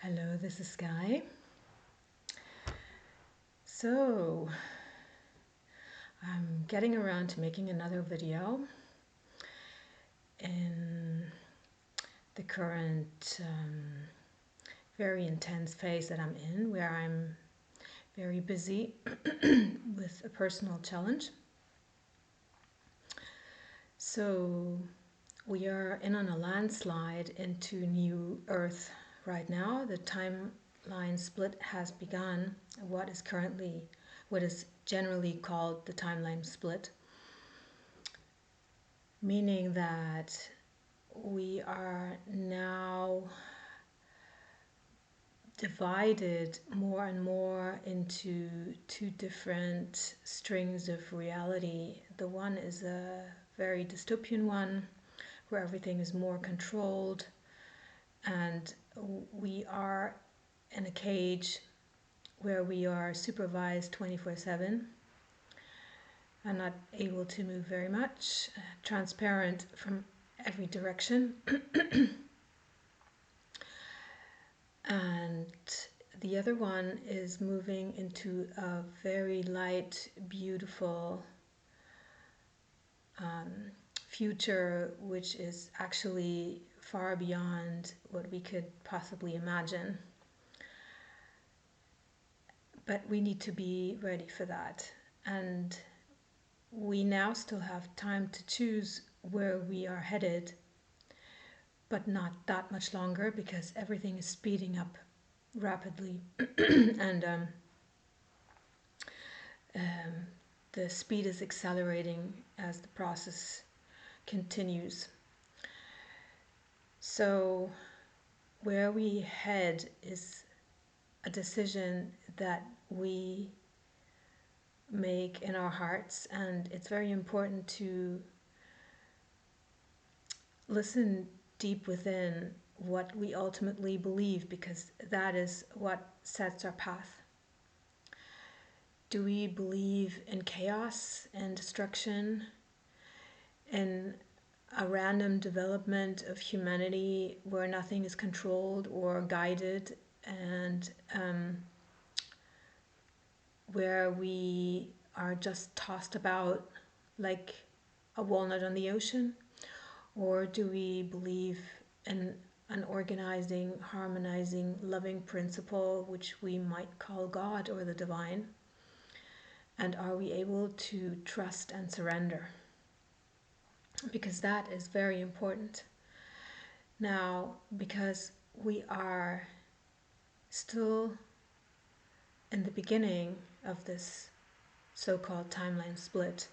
Hello, this is Sky. So, I'm getting around to making another video in the current very intense phase that I'm in, where I'm very busy with a personal challenge. So, we are in on a landslide into new Earth right now. The timeline split has begun. What is generally called the timeline split, meaning that we are now divided more and more into two different strings of reality. The one is a very dystopian one where everything is more controlled and we are in a cage where we are supervised 24/7 and not able to move very much, transparent from every direction. And the other one is moving into a very light, beautiful future, which is actually far beyond what we could possibly imagine. But we need to be ready for that. And we now still have time to choose where we are headed, but not that much longer because everything is speeding up rapidly. And the speed is accelerating as the process continues. So where we head is a decision that we make in our hearts, and it's very important to listen deep within what we ultimately believe, because that is what sets our path. Do we believe in chaos and destruction, in a random development of humanity where nothing is controlled or guided, and where we are just tossed about like a walnut on the ocean? Or do we believe in an organizing, harmonizing, loving principle, which we might call God or the divine? And are we able to trust and surrender? Because that is very important. Now, because we are still in the beginning of this so-called timeline split,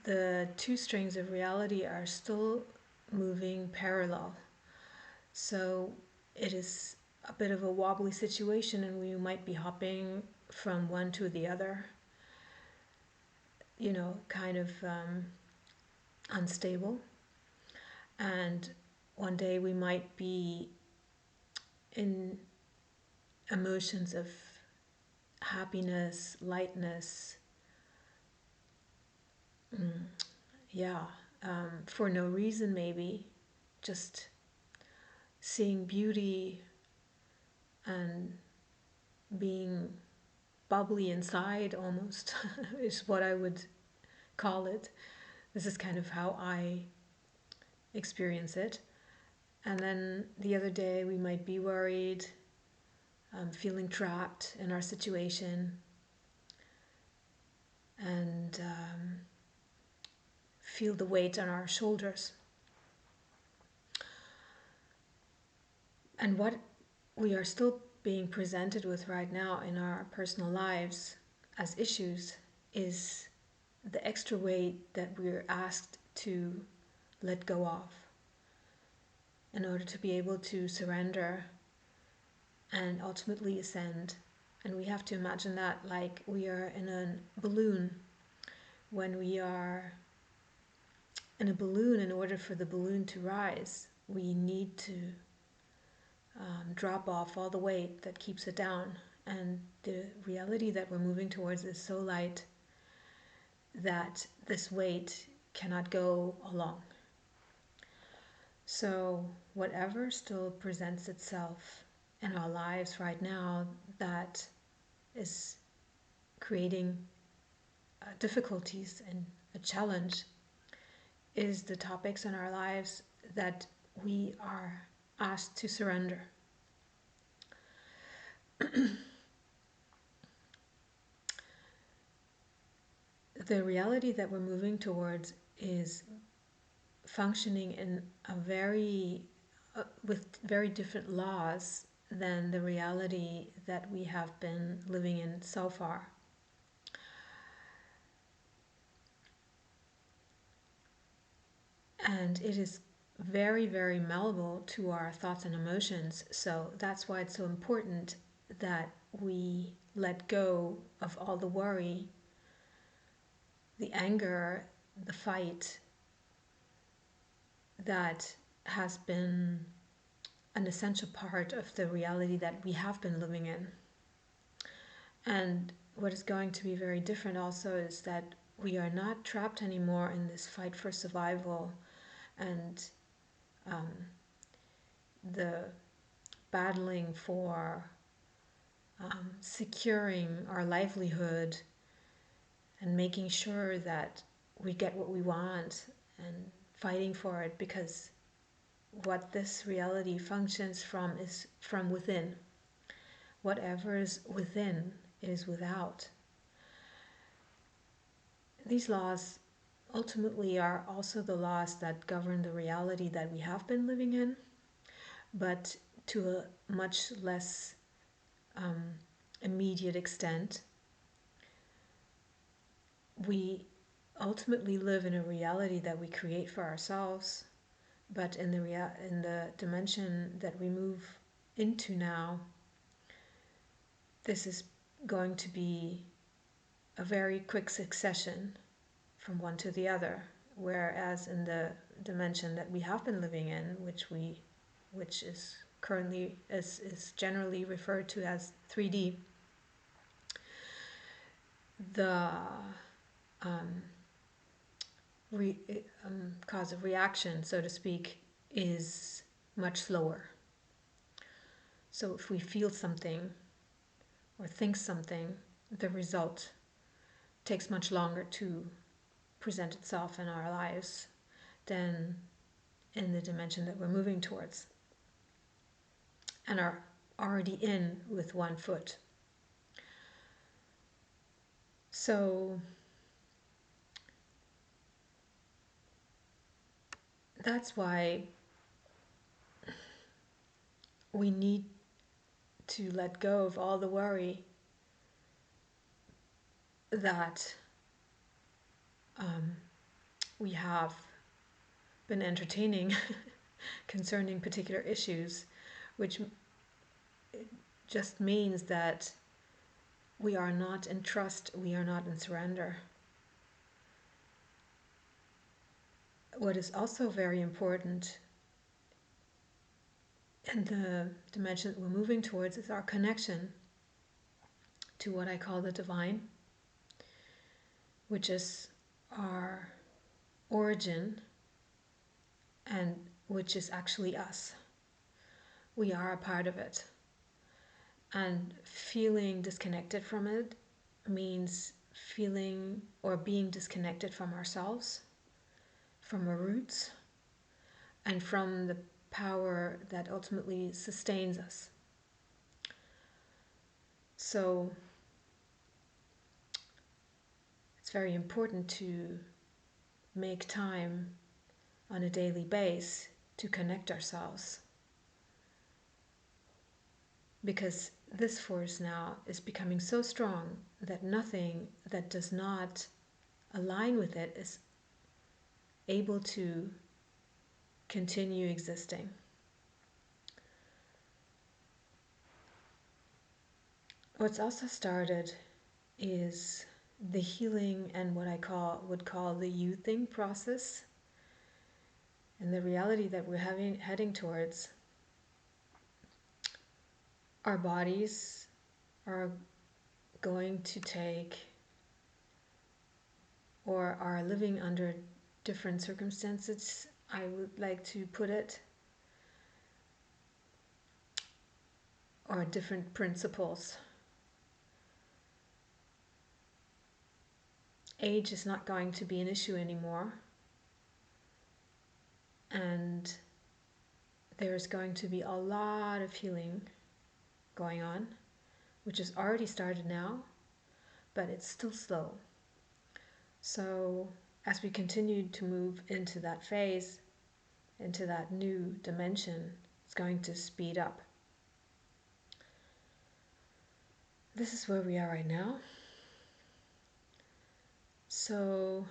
the two strings of reality are still moving parallel. So it is a bit of a wobbly situation, and we might be hopping from one to the other, kind of unstable. And one day we might be in emotions of happiness, lightness, for no reason, maybe just seeing beauty and being bubbly inside almost is what I would call it. This is kind of how I experience it. And then the other day we might be worried, feeling trapped in our situation, and feel the weight on our shoulders. And what we are still being presented with right now in our personal lives as issues is the extra weight that we're asked to let go of in order to be able to surrender and ultimately ascend. And we have to imagine that like we are in a balloon. When we are in a balloon, in order for the balloon to rise, we need to drop off all the weight that keeps it down. And the reality that we're moving towards is so light that this weight cannot go along. So, whatever still presents itself in our lives right now that is creating difficulties and a challenge is the topics in our lives that we are asked to surrender. The reality that we're moving towards is functioning in a with very different laws than the reality that we have been living in so far. And it is very, very malleable to our thoughts and emotions. So that's why it's so important that we let go of all the worry, the anger, the fight that has been an essential part of the reality that we have been living in. And what is going to be very different also is that we are not trapped anymore in this fight for survival and um, the battling for securing our livelihood and making sure that we get what we want and fighting for it, because what this reality functions from is from within. Whatever is within is without. These laws ultimately are also the laws that govern the reality that we have been living in, but to a much less immediate extent. We ultimately live in a reality that we create for ourselves, but in the dimension that we move into now, this is going to be a very quick succession from one to the other, whereas in the dimension that we have been living in, which is currently is generally referred to as 3D, the cause of reaction, so to speak, is much slower. So if we feel something or think something, the result takes much longer to present itself in our lives than in the dimension that we're moving towards and are already in with one foot. So that's why we need to let go of all the worry that we have been entertaining concerning particular issues, which just means that we are not in trust, we are not in surrender. What is also very important in the dimension that we're moving towards is our connection to what I call the divine, which is our origin and which is actually us. We are a part of it. And feeling disconnected from it means feeling or being disconnected from ourselves, from our roots, and from the power that ultimately sustains us. So it's very important to make time on a daily basis to connect ourselves, because this force now is becoming so strong that nothing that does not align with it is able to continue existing. What's also started is the healing and what I would call the youthing process, and the reality that we're heading towards. Our bodies are going to take or are living under different circumstances I would like to put it, or different principles. Age is not going to be an issue anymore, and there's going to be a lot of healing going on, which has already started now, but it's still slow. So as we continue to move into that phase, into that new dimension, it's going to speed up. This is where we are right now. So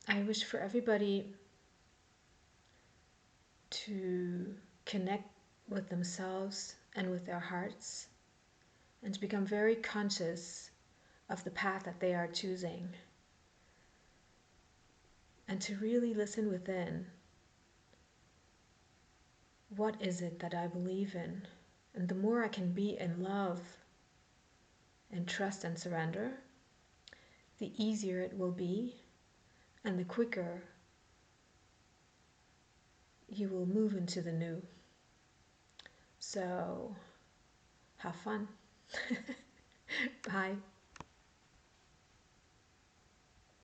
I wish for everybody to connect with themselves and with their hearts, and to become very conscious of the path that they are choosing, and to really listen within. What is it that I believe in? And the more I can be in love and trust and surrender, the easier it will be, and the quicker you will move into the new. So have fun. Bye.